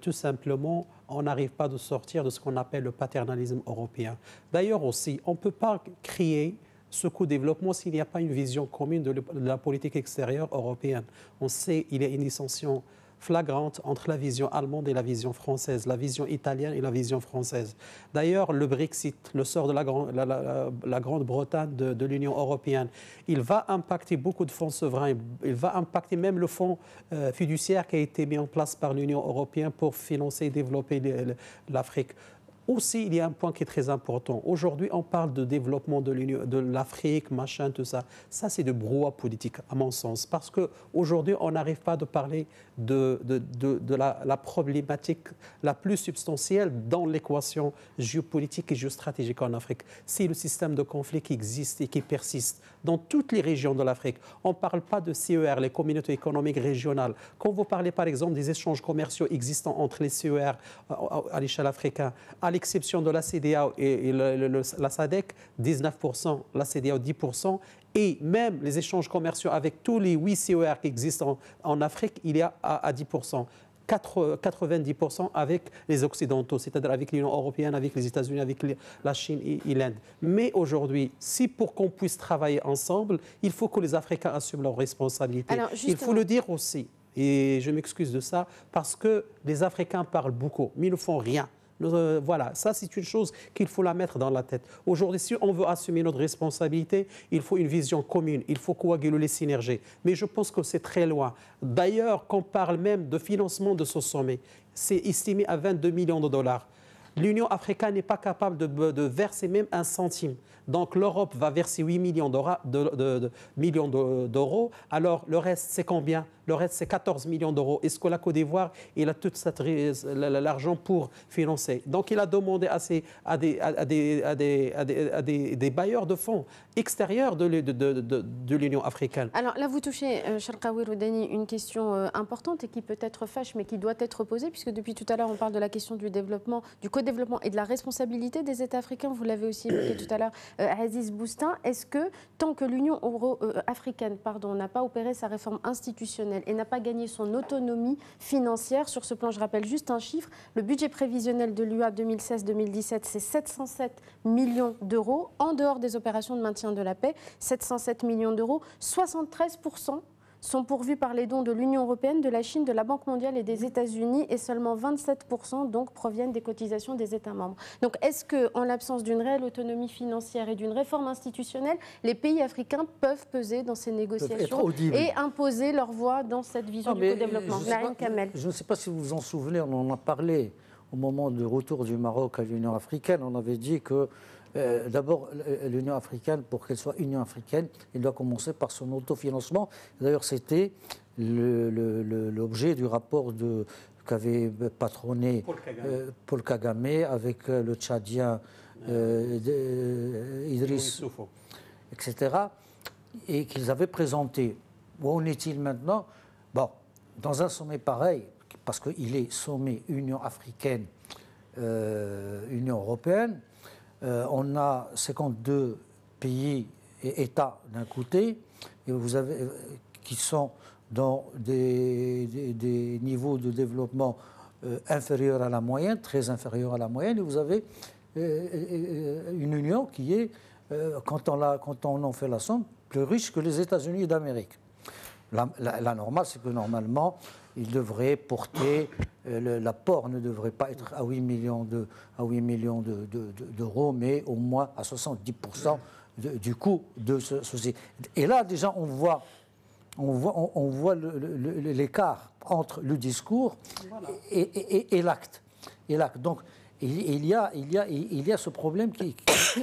tout simplement, on n'arrive pas de sortir de ce qu'on appelle le paternalisme européen. D'ailleurs aussi, on ne peut pas créer ce co-développement s'il n'y a pas une vision commune de la politique extérieure européenne. On sait qu'il y a une dissension flagrante entre la vision allemande et la vision française, la vision italienne et la vision française. D'ailleurs, le Brexit, le sort de la Grande-Bretagne de l'Union européenne, il va impacter beaucoup de fonds souverains, il va impacter même le fonds fiduciaire qui a été mis en place par l'Union européenne pour financer et développer l'Afrique. Aussi, il y a un point qui est très important. Aujourd'hui, on parle de développement de l'Afrique, machin, tout ça. Ça, c'est de brouhaha politique, à mon sens. Parce qu'aujourd'hui, on n'arrive pas de parler de la problématique la plus substantielle dans l'équation géopolitique et géostratégique en Afrique. C'est le système de conflit qui existe et qui persiste dans toutes les régions de l'Afrique. On ne parle pas de CER, les communautés économiques régionales. Quand vous parlez, par exemple, des échanges commerciaux existants entre les CER à l'échelle africaine, à l'exception de la CEDEAO et la SADC, 19%, la CEDEAO 10%, Et même les échanges commerciaux avec tous les 8 CER qui existent en Afrique, il y a à 10%. 90% avec les Occidentaux, c'est-à-dire avec l'Union européenne, avec les États-Unis, avec la Chine et l'Inde. Mais aujourd'hui, si pour qu'on puisse travailler ensemble, il faut que les Africains assument leurs responsabilités. Alors, il faut le dire aussi, et je m'excuse de ça, parce que les Africains parlent beaucoup, mais ils ne font rien. Voilà, ça c'est une chose qu'il faut la mettre dans la tête. Aujourd'hui, si on veut assumer notre responsabilité, il faut une vision commune, il faut coaguler les synergies. Mais je pense que c'est très loin. D'ailleurs, qu'on parle même de financement de ce sommet, c'est estimé à 22 millions de dollars. L'Union africaine n'est pas capable de verser même un centime. Donc l'Europe va verser 8 millions d'euros. Alors le reste, c'est combien? Le reste, c'est 14 millions d'euros. Est-ce que la Côte d'Ivoire, il a tout l'argent pour financer? Donc il a demandé à des bailleurs de fonds extérieurs de l'Union africaine. Alors là, vous touchez, Sharqawi Roudani, une question importante et qui peut être fâche, mais qui doit être posée, puisque depuis tout à l'heure, on parle de la question du développement, du co-développement et de la responsabilité des États africains. Vous l'avez aussi évoqué tout à l'heure, Aziz Boustin. Est-ce que, tant que l'Union africaine n'a pas opéré sa réforme institutionnelle et n'a pas gagné son autonomie financière, sur ce plan, je rappelle juste un chiffre, le budget prévisionnel de l'UA 2016-2017, c'est 707 millions d'euros, en dehors des opérations de maintien de la paix, 707 millions d'euros, 73% sont pourvus par les dons de l'Union européenne, de la Chine, de la Banque mondiale et des États-Unis, et seulement 27% donc proviennent des cotisations des États membres. Donc est-ce qu'en l'absence d'une réelle autonomie financière et d'une réforme institutionnelle, les pays africains peuvent peser dans ces négociations et imposer leur voix dans cette vision du co-développement? Je ne sais pas si vous vous en souvenez, on en a parlé au moment du retour du Maroc à l'Union africaine. On avait dit que d'abord, l'Union africaine, pour qu'elle soit Union africaine, elle doit commencer par son autofinancement. D'ailleurs, c'était l'objet du rapport qu'avait patronné Paul Kagame avec le Tchadien Idriss, etc., et qu'ils avaient présenté. Où en est-il maintenant? Bon, dans un sommet pareil, parce qu'il est sommet Union africaine, Union européenne, on a 52 pays et États d'un côté, et vous avez, qui sont dans des niveaux de développement inférieurs à la moyenne, très inférieurs à la moyenne, et vous avez une Union qui est, quand on en fait la somme, plus riche que les États-Unis d'Amérique. La normale, c'est que normalement, il devrait porter, l'apport ne devrait pas être à 8 millions d'euros, mais au moins à 70% du coût de ceci. Et là, déjà, on voit l'écart entre le discours et l'acte. Donc, il y a ce problème qui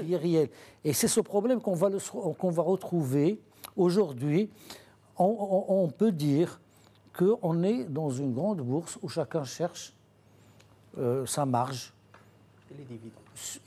est réel. Et c'est ce problème qu'on va retrouver aujourd'hui. On peut dire qu'on est dans une grande bourse où chacun cherche sa marge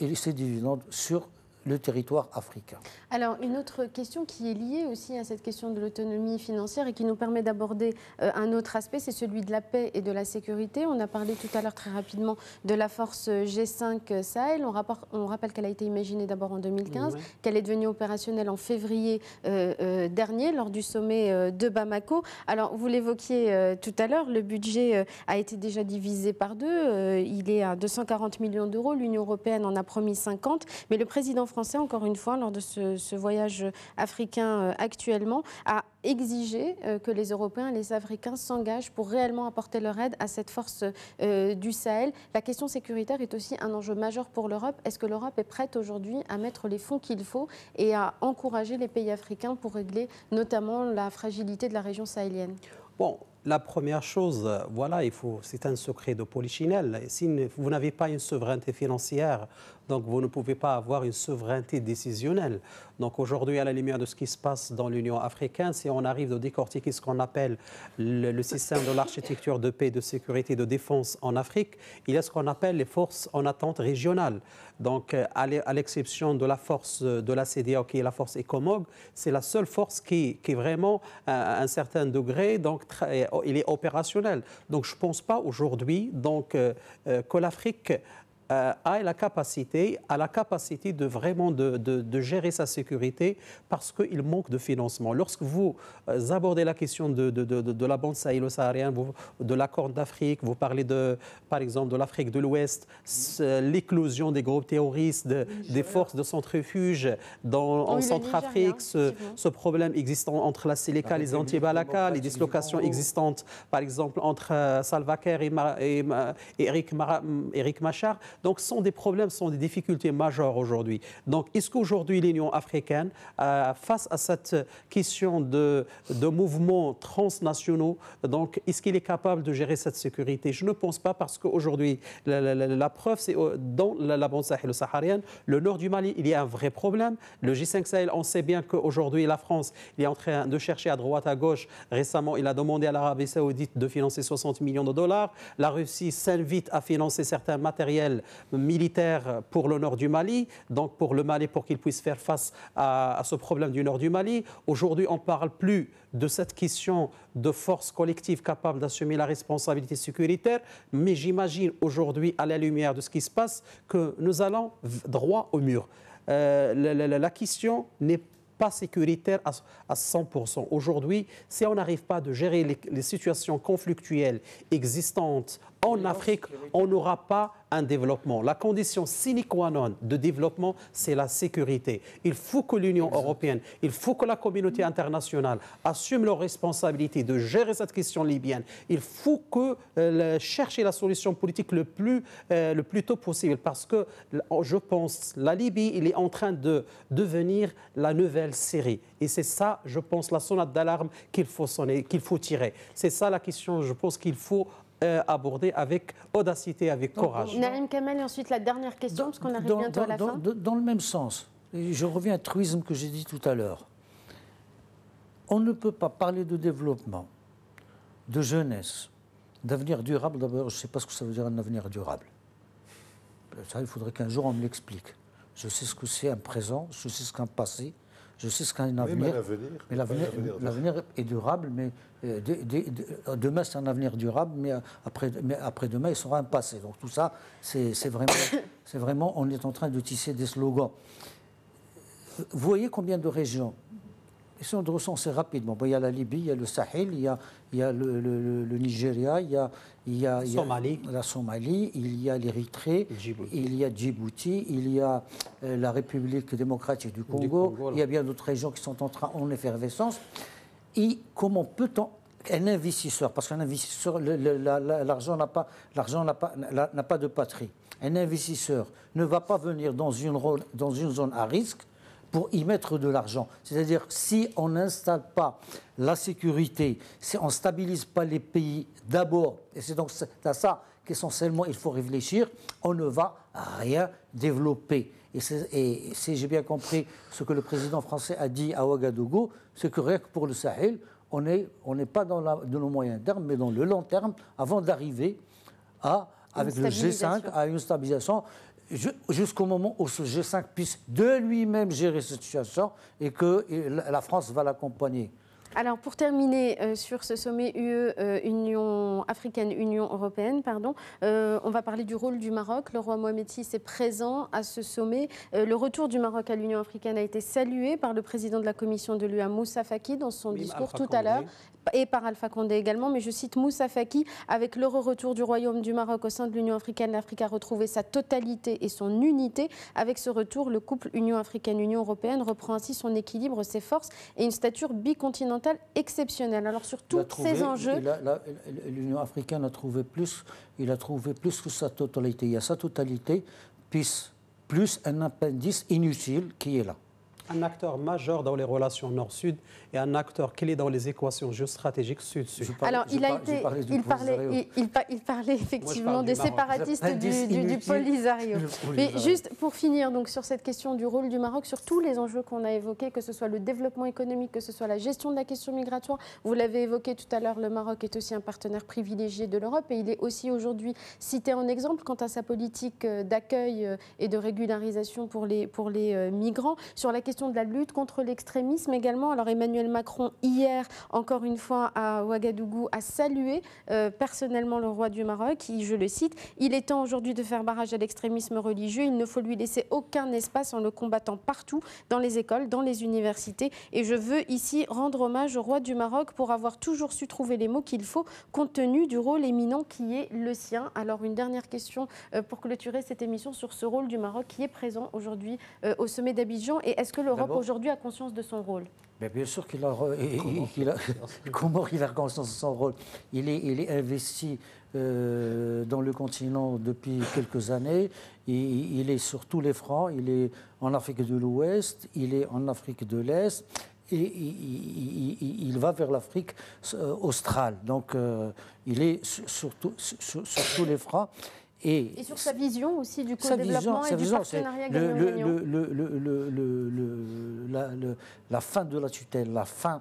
et ses dividendes sur le territoire africain. Alors, une autre question qui est liée aussi à cette question de l'autonomie financière et qui nous permet d'aborder un autre aspect, c'est celui de la paix et de la sécurité. On a parlé tout à l'heure très rapidement de la force G5 Sahel. On rappelle qu'elle a été imaginée d'abord en 2015, qu'elle est devenue opérationnelle en février dernier lors du sommet de Bamako. Alors, vous l'évoquiez tout à l'heure, le budget a été déjà divisé par deux. Il est à 240 millions d'euros. L'Union européenne en a promis 50. Mais le président français, encore une fois, lors de ce voyage africain actuellement, a exigé que les Européens et les Africains s'engagent pour réellement apporter leur aide à cette force du Sahel. La question sécuritaire est aussi un enjeu majeur pour l'Europe. Est-ce que l'Europe est prête aujourd'hui à mettre les fonds qu'il faut et à encourager les pays africains pour régler notamment la fragilité de la région sahélienne? Bon, la première chose, voilà, c'est un secret de polichinelle. Si vous n'avez pas une souveraineté financière, donc vous ne pouvez pas avoir une souveraineté décisionnelle. Donc aujourd'hui, à la lumière de ce qui se passe dans l'Union africaine, si on arrive à décortiquer ce qu'on appelle le système de l'architecture de paix, de sécurité, de défense en Afrique, il y a ce qu'on appelle les forces en attente régionale. Donc à l'exception de la force de la CEDEAO, qui est la force ECOMOG, c'est la seule force qui est vraiment à un certain degré, donc il est opérationnel. Donc je ne pense pas aujourd'hui que l'Afrique a la capacité de vraiment de gérer sa sécurité parce qu'il manque de financement. Lorsque vous abordez la question de la bande sahélo-saharienne, de la Corne d'Afrique, vous parlez par exemple de l'Afrique de l'Ouest, l'éclosion des groupes terroristes, des forces de centrifuge en Centrafrique, ce problème existant entre la Séléka, les anti-Balaka, les dislocations existantes par exemple entre Salva Kiir et Eric Machar. Donc, ce sont des problèmes, ce sont des difficultés majeures aujourd'hui. Donc, est-ce qu'aujourd'hui, l'Union africaine, face à cette question de mouvements transnationaux, donc, est-ce qu'il est capable de gérer cette sécurité? Je ne pense pas parce qu'aujourd'hui, la preuve, c'est dans la bande sahélo-saharienne, le nord du Mali, il y a un vrai problème. Le G5 Sahel, on sait bien qu'aujourd'hui, la France, il est en train de chercher à droite, à gauche. Récemment, il a demandé à l'Arabie saoudite de financer 60 millions de dollars. La Russie s'invite à financer certains matériels militaires pour le nord du Mali, donc pour le Mali, pour qu'il puisse faire face à ce problème du nord du Mali. Aujourd'hui, on ne parle plus de cette question de force collective capable d'assumer la responsabilité sécuritaire, mais j'imagine aujourd'hui, à la lumière de ce qui se passe, que nous allons droit au mur. La question n'est pas sécuritaire à 100%. Aujourd'hui, si on n'arrive pas à gérer les situations conflictuelles existantes en Afrique, on n'aura pas un développement. La condition sine qua non de développement, c'est la sécurité. Il faut que l'Union européenne, il faut que la communauté internationale assume leurs responsabilités de gérer cette question libyenne. Il faut que chercher la solution politique le plus tôt possible parce que je pense la Libye, il est en train de devenir la nouvelle Syrie. Et c'est ça, je pense, la sonnette d'alarme qu'il faut sonner, qu'il faut tirer. C'est ça la question, je pense qu'il faut aborder avec audacité, avec courage. Naïm Kamal, et ensuite la dernière question, parce qu'on arrive bientôt à la fin. Dans le même sens, et je reviens à truisme que j'ai dit tout à l'heure. On ne peut pas parler de développement, de jeunesse, d'avenir durable. D'abord, je ne sais pas ce que ça veut dire un avenir durable. Ça, il faudrait qu'un jour on me l'explique. Je sais ce que c'est un présent, je sais ce qu'un passé, je sais ce qu'un avenir. Mais l'avenir est durable, mais demain c'est un avenir durable, mais après-demain il sera un passé. Donc tout ça, c'est vraiment, on est en train de tisser des slogans. Vous voyez combien de régions? Et si on le recense rapidement, il y a la Libye, il y a le Sahel, il y a le Nigeria, il y a la Somalie, il y a l'Érythrée, il y a Djibouti, il y a la République démocratique du Congo, il y a bien d'autres régions qui sont en effervescence. Et comment peut-on, un investisseur, parce qu'un investisseur, l'argent n'a pas de patrie, un investisseur ne va pas venir dans une zone à risque pour y mettre de l'argent. C'est-à-dire, si on n'installe pas la sécurité, si on ne stabilise pas les pays d'abord, et c'est donc à ça qu'essentiellement il faut réfléchir, on ne va rien développer. Et si j'ai bien compris ce que le président français a dit à Ouagadougou, c'est que rien que pour le Sahel, on n'est pas dans le moyen terme, mais dans le long terme, avant d'arriver avec le G5, à une stabilisation, jusqu'au moment où ce G5 puisse de lui-même gérer cette situation et que la France va l'accompagner. Alors, pour terminer sur ce sommet Union africaine, Union européenne, on va parler du rôle du Maroc. Le roi Mohamed VI est présent à ce sommet. Le retour du Maroc à l'Union africaine a été salué par le président de la commission de l'UA, Moussa Faki, dans son discours tout à l'heure, et par Alpha Condé également. Mais je cite Moussa Faki, avec le retour du Royaume du Maroc au sein de l'Union africaine, l'Afrique a retrouvé sa totalité et son unité. Avec ce retour, le couple Union africaine-Union européenne reprend ainsi son équilibre, ses forces et une stature bicontinentale exceptionnelle. Alors sur tous ces enjeux, l'Union africaine a trouvé plus que sa totalité. Il y a sa totalité plus un appendice inutile qui est là. Un acteur majeur dans les relations nord-sud et un acteur clé dans les équations géostratégiques sud-sud. Alors, il parlait effectivement des séparatistes du Polisario. Mais juste pour finir donc, sur cette question du rôle du Maroc, sur tous les enjeux qu'on a évoqués, que ce soit le développement économique, que ce soit la gestion de la question migratoire, vous l'avez évoqué tout à l'heure, le Maroc est aussi un partenaire privilégié de l'Europe et il est aussi aujourd'hui cité en exemple quant à sa politique d'accueil et de régularisation pour les migrants. Sur la question question de la lutte contre l'extrémisme également. Alors Emmanuel Macron, hier, encore une fois, à Ouagadougou, a salué personnellement le roi du Maroc. Je le cite, « Il est temps aujourd'hui de faire barrage à l'extrémisme religieux. Il ne faut lui laisser aucun espace en le combattant partout, dans les écoles, dans les universités. Et je veux ici rendre hommage au roi du Maroc pour avoir toujours su trouver les mots qu'il faut, compte tenu du rôle éminent qui est le sien. » Alors une dernière question pour clôturer cette émission sur ce rôle du Maroc qui est présent aujourd'hui au sommet d'Abidjan. Et est-ce que l'Europe aujourd'hui a conscience de son rôle ? Bien sûr qu'il a, comment il a conscience de son rôle. Il est investi dans le continent depuis quelques années. Il est sur tous les fronts. Il est en Afrique de l'Ouest, il est en Afrique de l'Est. Et il va vers l'Afrique australe. Donc, il est sur tous les fronts. Et sur sa vision aussi du co-développement et du partenariat gagnant-gagnant. La fin de la tutelle, la fin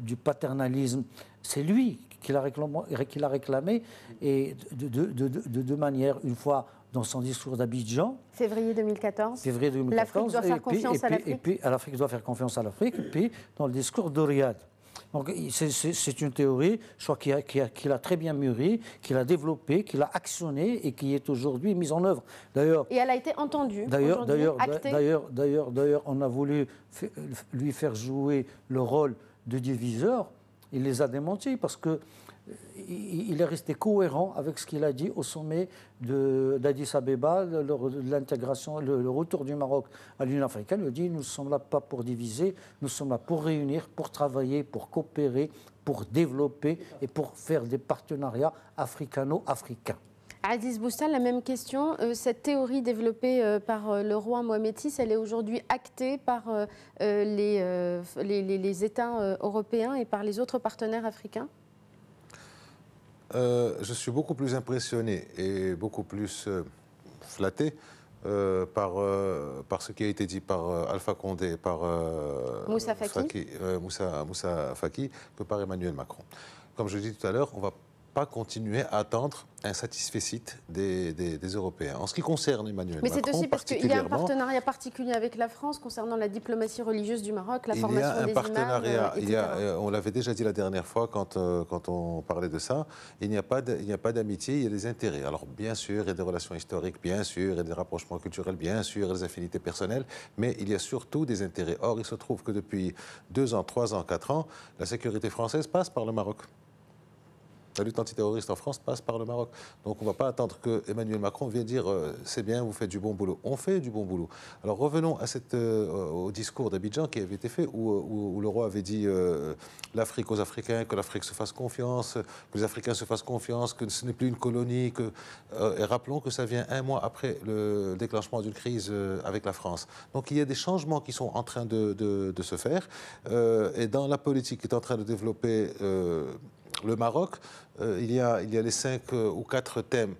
du paternalisme, c'est lui qui l'a réclamé et de manière, une fois dans son discours d'Abidjan. Février 2014. L'Afrique doit faire confiance à l'Afrique. Et puis l'Afrique doit faire confiance à l'Afrique. Et puis dans le discours de Riyad. Donc c'est une théorie, je crois, qu'il a très bien mûri, qu'il a développée, qu'il a actionnée et qui est aujourd'hui mise en œuvre. D'ailleurs, et elle a été entendue, actée. D'ailleurs, on a voulu lui faire jouer le rôle de diviseur. Il les a démentis parce qu'il est resté cohérent avec ce qu'il a dit au sommet d'Addis Abeba, l'intégration, le retour du Maroc à l'Union africaine. Il a dit, nous ne sommes là pas pour diviser, nous sommes là pour réunir, pour travailler, pour coopérer, pour développer et pour faire des partenariats africano-africains. Aziz Boussal, la même question. Cette théorie développée par le roi Mohamed VI, elle est aujourd'hui actée par les États européens et par les autres partenaires africains ? Je suis beaucoup plus impressionné et beaucoup plus flatté par ce qui a été dit par Alpha Condé et par Moussa Faki que par Emmanuel Macron. Comme je l'ai dit tout à l'heure, on va pas continuer à attendre un satisfecit des Européens. En ce qui concerne Emmanuel Macron, mais c'est aussi parce qu'il y a un partenariat particulier avec la France concernant la diplomatie religieuse du Maroc, la formation des imams, etc. On l'avait déjà dit la dernière fois quand on parlait de ça, il n'y a pas d'amitié, il y a des intérêts. Alors bien sûr, il y a des relations historiques, bien sûr, il y a des rapprochements culturels, bien sûr, il y a des affinités personnelles, mais il y a surtout des intérêts. Or, il se trouve que depuis 2 ans, 3 ans, 4 ans, la sécurité française passe par le Maroc. La lutte antiterroriste en France passe par le Maroc. Donc on ne va pas attendre que Emmanuel Macron vienne dire c'est bien, vous faites du bon boulot. On fait du bon boulot. Alors revenons à au discours d'Abidjan qui avait été fait où le roi avait dit l'Afrique aux Africains, que l'Afrique se fasse confiance, que les Africains se fassent confiance, que ce n'est plus une colonie. Et rappelons que ça vient 1 mois après le déclenchement d'une crise avec la France. Donc il y a des changements qui sont en train de se faire. Et dans la politique qui est en train de développer le Maroc, il y a les 5 ou 4 thèmes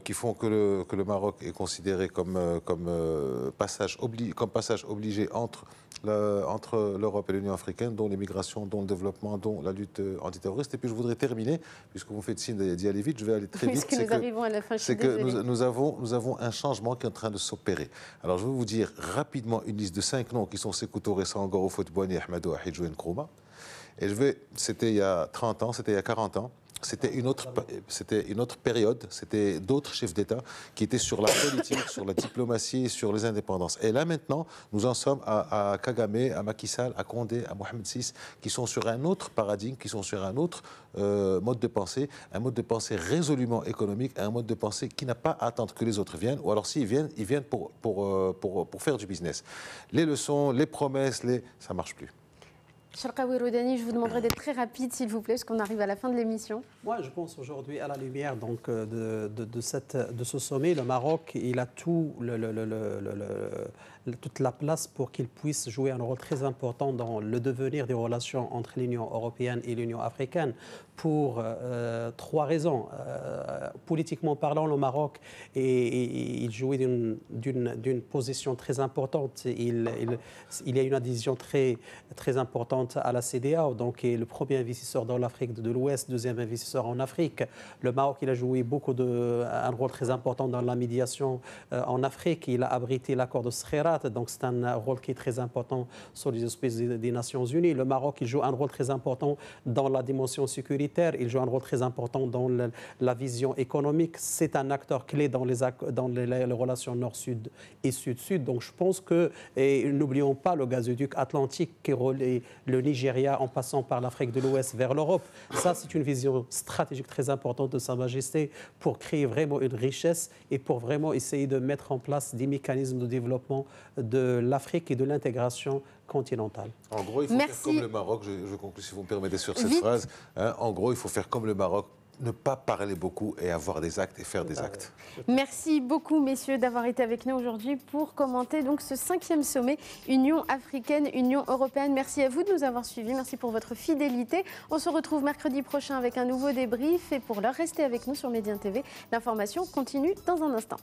qui font que le Maroc est considéré comme passage obligé entre l'Europe et l'Union africaine, dont l'immigration, dont le développement, dont la lutte antiterroriste. Et puis je voudrais terminer, puisque vous me faites signe d'y aller vite, je vais aller très vite. Puisque nous arrivons à la fin, c'est que nous avons un changement qui est en train de s'opérer. Alors je vais vous dire rapidement une liste de 5 noms qui sont Sékou Touré, Sangoro, Fouad-Bouani, Ahmadou Ahidjou et Nkrumah. Et c'était il y a 30 ans, c'était il y a 40 ans. C'était une autre période, c'était d'autres chefs d'État qui étaient sur la politique, sur la diplomatie, sur les indépendances. Et là maintenant, nous en sommes à Kagame, à Macky Sall, à Condé, à Mohamed VI, qui sont sur un autre paradigme, qui sont sur un autre mode de pensée, un mode de pensée résolument économique, un mode de pensée qui n'a pas à attendre que les autres viennent, ou alors s'ils viennent, ils viennent pour faire du business. Les leçons, les promesses, ça ne marche plus. Cherkaoui Roudani, je vous demanderai d'être très rapide, s'il vous plaît, parce qu'on arrive à la fin de l'émission. Moi, je pense aujourd'hui, à la lumière donc, de ce sommet, le Maroc, il a toute la place pour qu'il puisse jouer un rôle très important dans le devenir des relations entre l'Union européenne et l'Union africaine, pour 3 raisons. Politiquement parlant, le Maroc, il jouait d'une position très importante. Il y a une adhésion très, très importante présidente à la CEDEAO, donc est le premier investisseur dans l'Afrique de l'Ouest, deuxième investisseur en Afrique. Le Maroc, il a joué un rôle très important dans la médiation en Afrique. Il a abrité l'accord de Skhirat, donc c'est un rôle qui est très important sur les auspices des Nations Unies. Le Maroc, il joue un rôle très important dans la dimension sécuritaire. Il joue un rôle très important dans la vision économique. C'est un acteur clé dans les relations nord-sud et sud-sud. Donc je pense que, et n'oublions pas le gazoduc atlantique qui relie le Nigeria en passant par l'Afrique de l'Ouest vers l'Europe. Ça, c'est une vision stratégique très importante de Sa Majesté pour créer vraiment une richesse et pour vraiment essayer de mettre en place des mécanismes de développement de l'Afrique et de l'intégration continentale. En gros, il faut faire comme le Maroc, je conclue si vous me permettez sur cette phrase. En gros, il faut faire comme le Maroc, ne pas parler beaucoup et avoir des actes et faire des actes. Merci beaucoup, messieurs, d'avoir été avec nous aujourd'hui pour commenter donc ce 5e sommet Union africaine-Union européenne. Merci à vous de nous avoir suivis. Merci pour votre fidélité. On se retrouve mercredi prochain avec un nouveau débrief. Et pour l'heure, restez avec nous sur Médien TV. L'information continue dans un instant.